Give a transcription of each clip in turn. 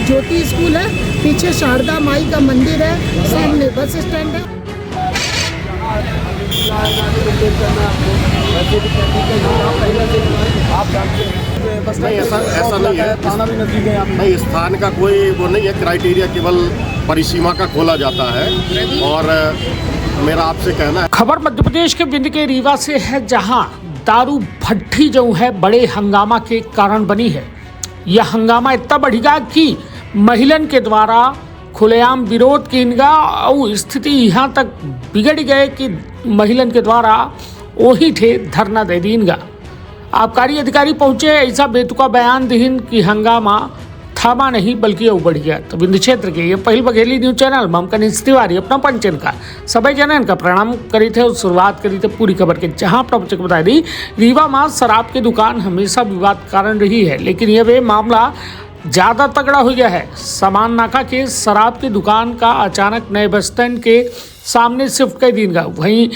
ज्योति school है, पीछे शारदा माई का मंदिर है, सामने बस स्टैंड है। नहीं, ऐसा नहीं है। थाना भी नजदीक है यहाँ। नहीं, स्थान का कोई वो नहीं है, क्राइटेरिया केवल परिसीमा का खोला जाता है। और मेरा आपसे कहना है। खबर मध्य प्रदेश के बिंद के रीवा से है, जहां दारू भट्टी जो है बड़े हंगामा के कारण बनी है। यह हंगामा इतना बढ़ेगा कि महिलन के द्वारा खुलेआम विरोध कीनगा और स्थिति यहाँ तक बिगड़ गए कि महिलन के द्वारा वही थे धरना दे दीनगा। आबकारी अधिकारी पहुंचे, ऐसा बेतुका बयान दीन कि हंगामा थामा नहीं बल्कि वो बढ़ गया। तो बिंद क्षेत्र के ये पहल बघेली न्यूज चैनल में हम कनिष्ठ तिवारी अपना पंचन का सभी जनन का प्रणाम करी थे और शुरुआत करी थे पूरी खबर के, जहां अपना बच्चे को बता दी रीवा में शराब की दुकान हमेशा विवाद कारण रही है, लेकिन यह वे मामला ज़्यादा तगड़ा हो गया है। सामान नाका के शराब की दुकान का अचानक नए बस स्टैंड के सामने शिफ्ट कर दीन गया। वहीं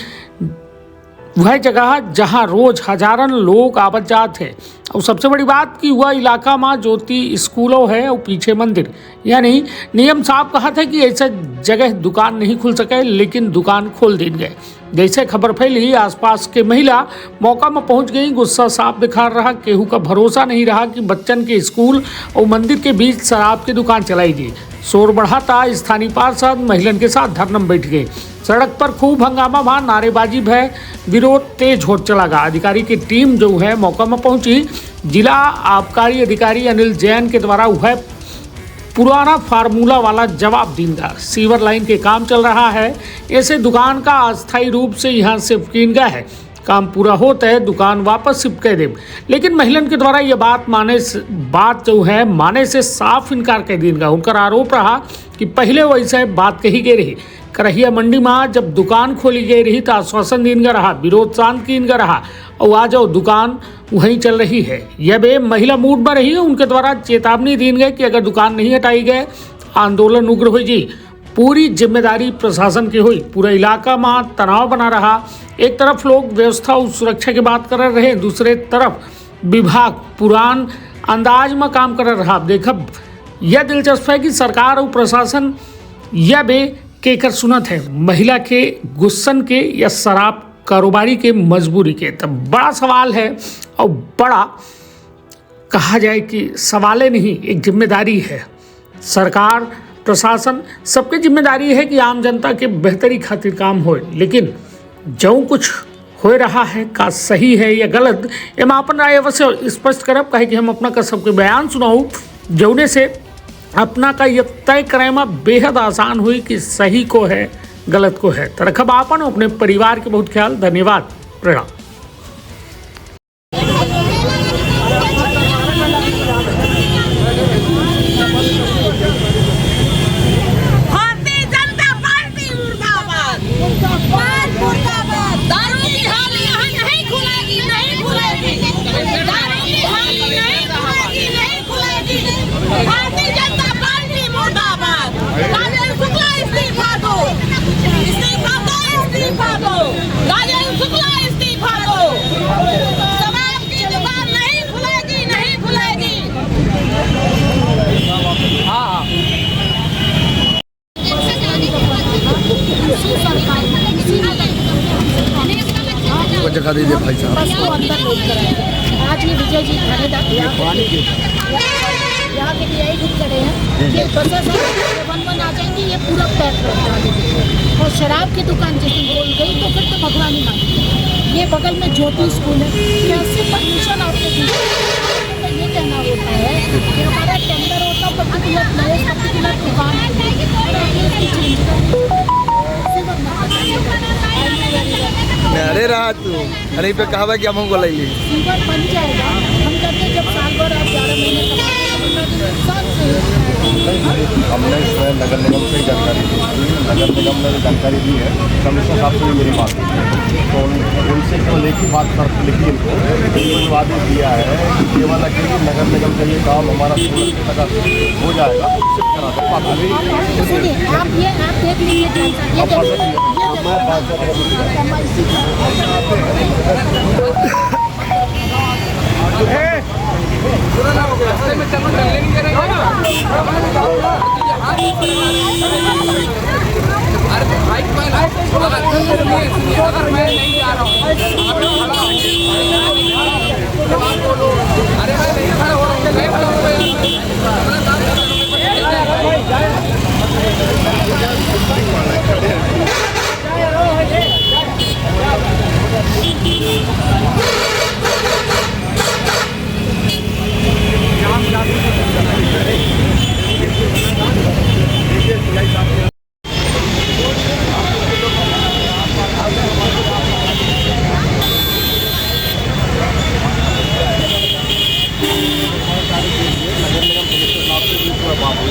वह जगह जहां रोज हजारन लोग आवत जात है। और सबसे बड़ी बात कि वह इलाका में ज्योति स्कूलों है और पीछे मंदिर, यानी नियम साहब कहा था कि ऐसा जगह दुकान नहीं खुल सके, लेकिन दुकान खोल दी गए। जैसे खबर फैली, आसपास के महिला मौका में पहुंच गई, गुस्सा साफ दिखा रहा, केहू का भरोसा नहीं रहा कि बच्चन के स्कूल और मंदिर के बीच शराब की दुकान चलाई गई। शोर बढ़ाता स्थानीय पार्षद महिलन के साथ धरना में बैठ गए। सड़क पर खूब हंगामा वहाँ नारेबाजी भय, विरोध तेज होत चला गया। अधिकारी की टीम जो है मौका में पहुंची। जिला आबकारी अधिकारी अनिल जैन के द्वारा वह पुराना फार्मूला वाला जवाब दीनगा। सीवर लाइन के काम चल रहा है, ऐसे दुकान का अस्थायी रूप से यहाँ शिफ्ट किन गया है। काम पूरा होता है दुकान वापस शिफ्ट कर दे, लेकिन महिलन के द्वारा यह बात जो है माने से साफ इनकार कर दीनगा। उनका आरोप रहा कि पहले वैसे बात कही गई रही। करहिया मंडी में जब दुकान खोली गई रही तो आश्वासन दीनगा रहा, विरोध शांत कीनगा रहा, और आज वो दुकान वहीं चल रही है। यह बे महिला मूड में रही है। उनके द्वारा चेतावनी दी गई कि अगर दुकान नहीं हटाई गए आंदोलन उग्र हो जी। पूरी जिम्मेदारी प्रशासन की हुई। पूरा इलाका में तनाव बना रहा। एक तरफ लोग व्यवस्था और सुरक्षा की बात कर रहे, दूसरे तरफ विभाग पुरान अंदाज में काम कर रहा। देखब यह दिलचस्प है कि सरकार और प्रशासन यह बे केकर सुनत है, महिला के गुस्सन के या शराब कारोबारी के मजबूरी के। तब बड़ा सवाल है और बड़ा कहा जाए कि सवाल नहीं, एक जिम्मेदारी है। सरकार प्रशासन सबकी जिम्मेदारी है कि आम जनता के बेहतरी खातिर काम हो, लेकिन जो कुछ हो रहा है का सही है या गलत, एम अपन राय अवश्य स्पष्ट करब। कहे कि हम अपना का सबके बयान सुनाऊ, जौने से अपना का यह तय करे में बेहद आसान हुई कि सही को है गलत को है। तो रखब आपन अपने परिवार के बहुत ख्याल। धन्यवाद, प्रणाम। जगह दीजिए भाई साहब। बस को अंदर लोड कराया। आज ये विजय जी थानेदार यहाँ के लिए खुद करे हैं कि बसें वन आ जाएंगी, ये पूरा पैक रहता है। और शराब की दुकान जिस दिन खोल गई तो फिर तो भगवान ही मांगी। ये बगल में ज्योति स्कूल है, कैसे परमिशन आपके तो ये कहना होता है कि हमारा टेंडर होता पर्टिकुलर दुकान अरे रहा तू अरे पे कहा कि हम बोलेंगे सीवर बन जाएगा। हम कहते हैं जब साल भर आप 11 महीने हमने इसमें नगर निगम से जानकारी दी। नगर निगम ने जानकारी दी है, कमिश्नर साहब से भी मेरी बात हुई, तो उनसे केवल एक ही बात शर्त लिखी इनको वादे दिया है कि केवल अकेले नगर निगम से ये काम हमारा तक हो जाएगा। आप देख लीजिए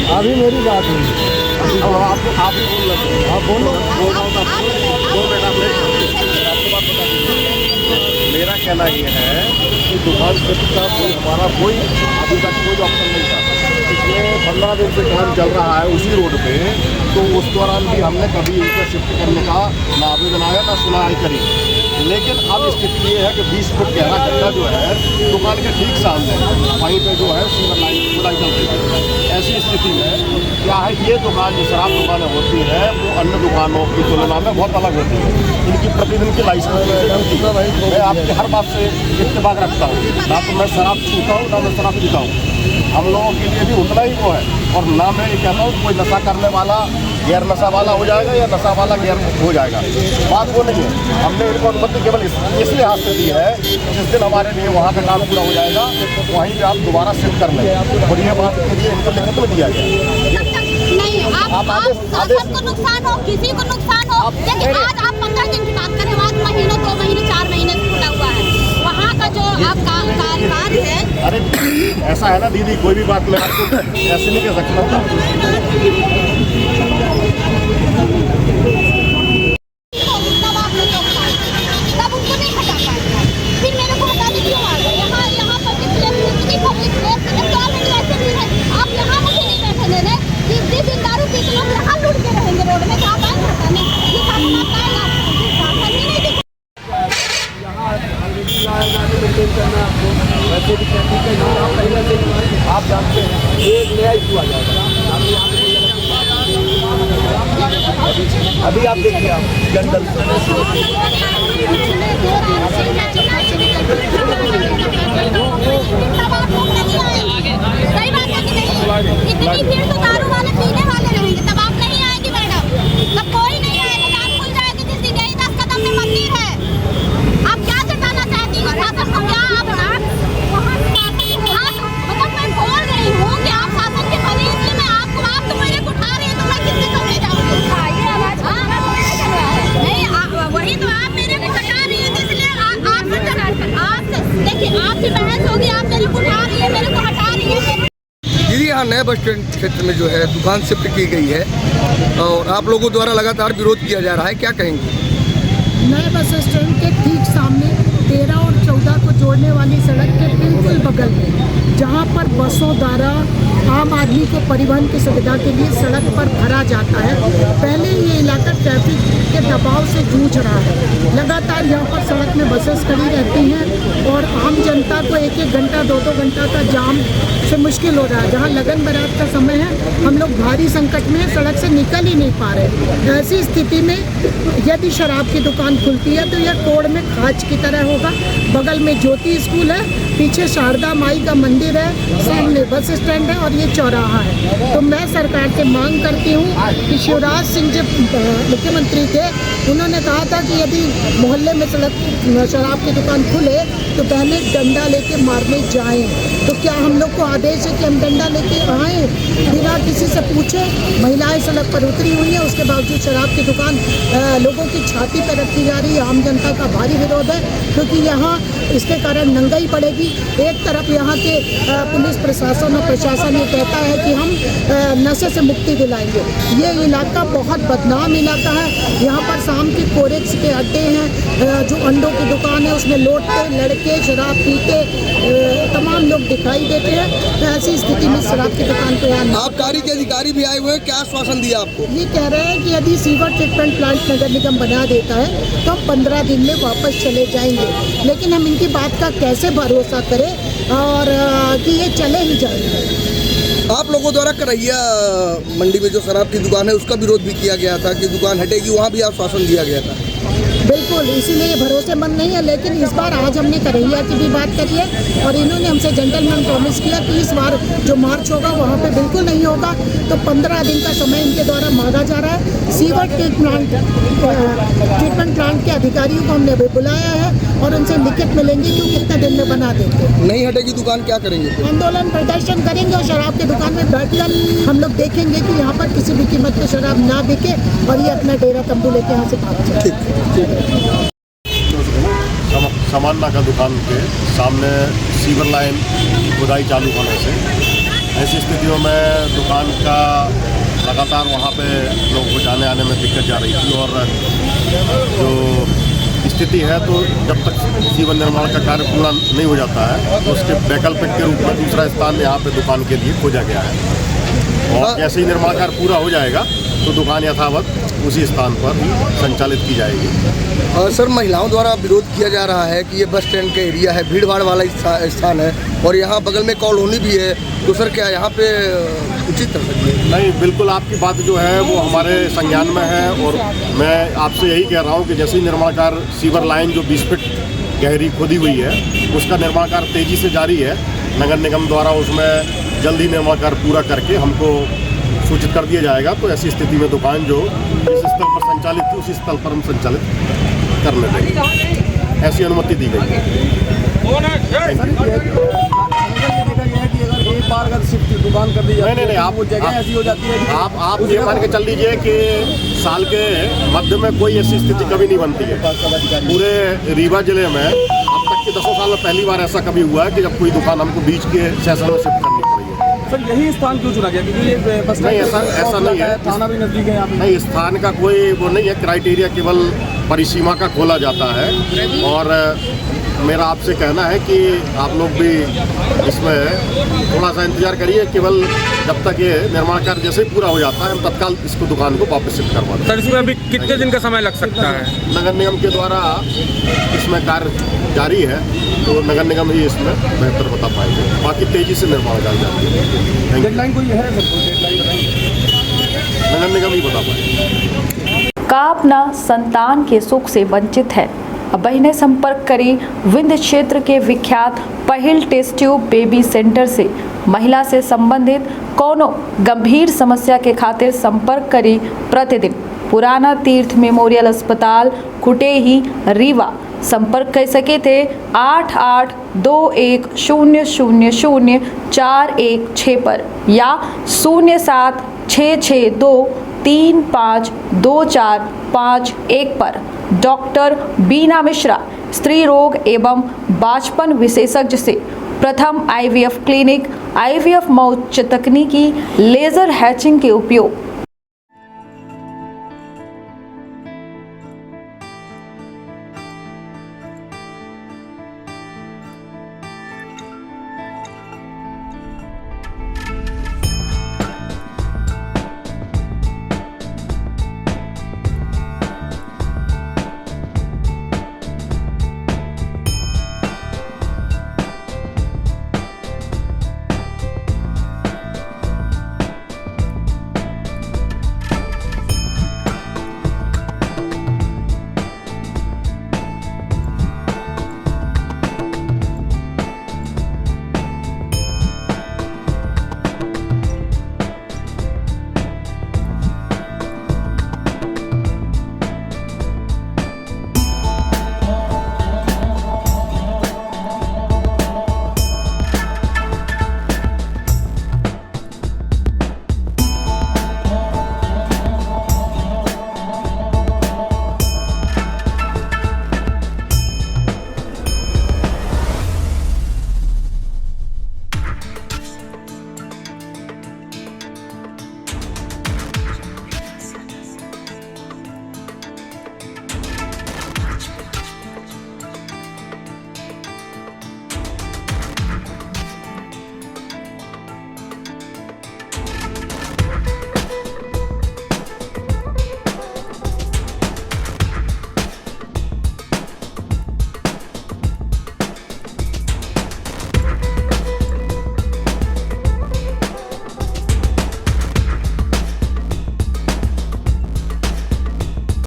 अभी मेरी बात हुई, अब आपको आप ही बोल रहे हैं, आप बोलो, बोल रहा हूँ तो आपको बेटा आपको बात बता दीजिए। मेरा कहना ये है कि दुकान शिफ्ट का हमारा कोई अभी तक कोई ऑप्शन नहीं था। पिछले 15 दिन से काम चल रहा है उसी रोड पे, तो उस दौरान भी हमने कभी इनको शिफ्ट करने का ना आवेदन आया ना सुनवाई करी। लेकिन अब स्थिति ये है कि 20 फुट गहरा गड्ढा जो है दुकान के ठीक सामने, वहीं पे जो है सीवर लाइन खुदाई चल रही है। ऐसी स्थिति में क्या है, ये दुकान जो शराब दुकानें होती हैं वो अन्य दुकानों की तुलना में बहुत अलग होती है। इनकी प्रतिदिन की लाइसेंस, मैं आपकी हर बात से इत्तेफाक रखता हूँ, ना तो मैं शराब छूता हूँ ना मैं शराब पीता हूँ। हम लोगों के लिए भी उतना ही वो है। और ना मैं ये कहता हूँ कोई नशा करने वाला गैर नशा वाला हो जाएगा या नशा वाला गैर हो जाएगा, बात वो नहीं है। हमने इनको अनुमति केवल इसलिए हाथ से दी है, जिस दिन हमारे लिए वहाँ का काम पूरा हो जाएगा वहीं पे आप दोबारा शिफ्ट कर लें, और ये बात के लिए इनको लिखित में दिया गया। नहीं, आप सबको नुकसान हो, किसी को नुकसान हो। देखिए आज आप 15 दिन की बात करें, आज महीनों 2 महीने 4 महीने से खुला हुआ है। वहाँ का जो आपका कारोबार है, अरे ऐसा है ना दीदी, कोई भी बात मैं आपको ऐसे नहीं कह सकता। तब उनको नहीं हटा पाएगा, फिर मेरे को हटाने क्यों आ गए? यहाँ पब्लिक प्लेस ऐसे भी है। आप यहाँ मुझे नहीं बैठे दे रहे, जिस दिन दारू पी के लोग यहाँ लुट के रहेंगे रोड में, तो आप आए हटाने, ये शासन आप आएगा, शासन ही नहीं दिखा। वैसे भी ट्रैफिक का नियम पहले से आप जानते हैं, एक नया इशू आ जाएगा। अभी आप देखिए, आप जंगल सही बात है कि नहीं? इतनी भीड़ तो दारू वाले पीने वाले रहेंगे, तब आप नहीं आएंगे मैडम, तब कोई नहीं आएगा। रात खुल जाएगी जिस दिन, यही 10 कदम में मंदिर है। आप क्या जताना चाहती हैं शासन को? क्या आप मतलब मैं बोल रही हूँ कि आप शासन के बने, इसलिए मैं आप तो मेरे को उठा रही है, तो मैं किससे करने जाऊँगी? नहीं, वही तो आप मेरे को हटा रही है, इसलिए आपसे देखिए आपकी बहस होगी, आप मेरे को उठा रही है, मेरे को हटा रही है। दीदी, यहाँ नए बस स्टैंड क्षेत्र में जो है दुकान शिफ्ट की गई है और आप लोगों द्वारा लगातार विरोध किया जा रहा है, क्या कहेंगे? नए बस स्टैंड के ठीक सामने 13 और 14 को जोड़ने वाली सड़क के बिल्कुल बगल में, जहां पर बसों द्वारा आम आदमी को परिवहन की सुविधा के लिए सड़क पर भरा जाता है। पहले ये इलाका ट्रैफिक के दबाव से जूझ रहा है। लगातार यहाँ पर सड़क में बसेस खड़ी रहती हैं और आम जनता को 1-1 घंटा 2-2 घंटा का जाम से मुश्किल हो रहा है। जहाँ लगन बारात का समय है, हम लोग भारी संकट में सड़क से निकल ही नहीं पा रहे। ऐसी स्थिति में यदि शराब की दुकान खुलती है तो यह कोड़ में खाज की तरह होगा। बगल में ज्योति स्कूल है, पीछे शारदा माई का मंदिर है, सामने बस स्टैंड है और ये चौराहा है। तो मैं सरकार से मांग करती हूँ कि शिवराज सिंह जब मुख्यमंत्री थे, उन्होंने कहा था कि यदि मोहल्ले में शराब की दुकान खुले तो पहले डंडा लेके मारने जाएं। तो क्या हम लोग को आदेश है कि हम डंडा लेके आए बिना किसी से पूछे? महिलाएं सड़क पर उतरी हुई है, उसके बावजूद शराब की दुकान लोगों की छाती पर रखी जा रही है। आम जनता का भारी विरोध है, क्योंकि यहाँ इसके कारण नंगाई पड़ेगी। एक तरफ यहाँ के पुलिस प्रशासन और प्रशासन ये कहता है कि हम नशे से मुक्ति दिलाएंगे। ये इलाका बहुत बदनाम इलाका है। यहाँ पर शाम के कोरेक्स के अड्डे हैं, जो अंडों की दुकान है उसमें लौटते लड़के शराब पीते तमाम लोग दिखाई देते हैं। तो ऐसी स्थिति में शराब की दुकान को यहाँ आबकारी के अधिकारी भी आए हुए हैं, क्या आश्वासन दिया आपको? ये कह रहे हैं कि यदि सीवर ट्रीटमेंट प्लांट नगर निगम बना देता है तो हम 15 दिन में वापस चले जाएंगे। लेकिन हम इनकी बात का कैसे भरोसा करें और कि ये चले ही जाएंगे। आप लोगों द्वारा करैया मंडी में जो शराब की दुकान है उसका विरोध भी किया गया था कि दुकान हटेगी, वहाँ भी आश्वासन दिया गया था। बिल्कुल, इसीलिए ये भरोसेमंद नहीं है। लेकिन इस बार आज हमने करैया की भी बात करी है और इन्होंने हमसे जेंटलमैन प्रॉमिस किया कि इस बार जो मार्च होगा वहाँ पे बिल्कुल नहीं होगा। तो 15 दिन का समय इनके द्वारा मांगा जा रहा है। सीवर ट्रीटमेंट प्लांट के अधिकारियों को हमने भी बुलाया है और उनसे लिखित मिलेंगे कि वो कितने दिन में बना देते हैं। नहीं हटेगी दुकान, क्या करेंगे? आंदोलन प्रदर्शन करेंगे और शराब की दुकान में बैठकर हम लोग देखेंगे कि यहाँ पर किसी भी कीमत पे शराब ना बिके और ये अपना डेरा तंबू लेके यहाँ से भाग जाए। समान्ना का दुकान के सामने सीवर लाइन की खुदाई चालू होने से ऐसी स्थितियों में दुकान का लगातार वहाँ पे लोगों को जाने आने में दिक्कत जा रही थी। और जो स्थिति है तो जब तक सीवर निर्माण का कार्य पूरा नहीं हो जाता है तो उसके वैकल्पिक के रूप में दूसरा स्थान यहाँ पे दुकान के लिए खोजा गया है। और जैसे ही निर्माण कार्य पूरा हो जाएगा तो दुकान यथावत उसी स्थान पर संचालित की जाएगी। सर, महिलाओं द्वारा विरोध किया जा रहा है कि ये बस स्टैंड का एरिया है, भीड़ भाड़ वाला स्थान है और यहाँ बगल में कॉलोनी भी है, तो सर क्या यहाँ पे उचित कर सकते हैं? नहीं, बिल्कुल आपकी बात जो है वो हमारे संज्ञान में है और मैं आपसे यही कह रहा हूँ कि जैसे ही निर्माण कार्य सीवर लाइन जो 20 फीट गहरी खोदी हुई है उसका निर्माण कार्य तेज़ी से जारी है। नगर निगम द्वारा उसमें जल्द ही निर्माण कार्य पूरा करके हमको सूचित कर दिया जाएगा। तो ऐसी स्थिति में दुकान जो जिस स्थल पर संचालित थी उसी स्थल पर हम संचालित करने देंगे, ऐसी अनुमति दी गई है। दुकान कर दी नहीं, आप ऐसी हो जाती है। आप ये मान के चल लीजिए कि साल के मध्य में कोई ऐसी स्थिति कभी नहीं बनती है। पूरे रीवा जिले में अब तक के 10 साल में पहली बार ऐसा कभी हुआ है कि जब कोई दुकान हमको बीच के सेशन में शिफ्ट करनी पड़ी है। सर, यही स्थान क्यों चुना गया? क्योंकि ये बस नहीं, ऐसा नहीं है। थाना भी नजदीक है यहाँ पे। नहीं, स्थान का कोई वो नहीं है, क्राइटेरिया केवल परिसीमा का खोला जाता है। और मेरा आपसे कहना है कि आप लोग भी इसमें थोड़ा सा इंतजार करिए। केवल जब तक ये निर्माण कार्य जैसे ही पूरा हो जाता है हम तत्काल इसको दुकान को वापस शिफ्ट करवाते हैं। सर, इसमें अभी कितने दिन का समय लग सकता है? नगर निगम के द्वारा इसमें कार्य जारी है तो नगर निगम ही इसमें बेहतर बता पाएंगे। बाकी तेजी से निर्माण कार्य जारी है। डेडलाइन कोई है सर? कोई डेडलाइन नगर निगम ही बता पाएंगे। का अपना संतान के सुख से वंचित है? अब बहनें संपर्क करी विंध्य क्षेत्र के विख्यात पहिल टेस्ट ट्यूब बेबी सेंटर से। महिला से संबंधित कोनो गंभीर समस्या के खातिर संपर्क करी प्रतिदिन पुराना तीर्थ मेमोरियल अस्पताल कुटेही रीवा। संपर्क कर सके थे 8821000416 पर या 0766235245 पर। डॉक्टर बीना मिश्रा स्त्री रोग एवं बाचपन विशेषज्ञ से प्रथम IVF क्लिनिक, IVF मौच तकनीकी, लेजर हैचिंग के उपयोग,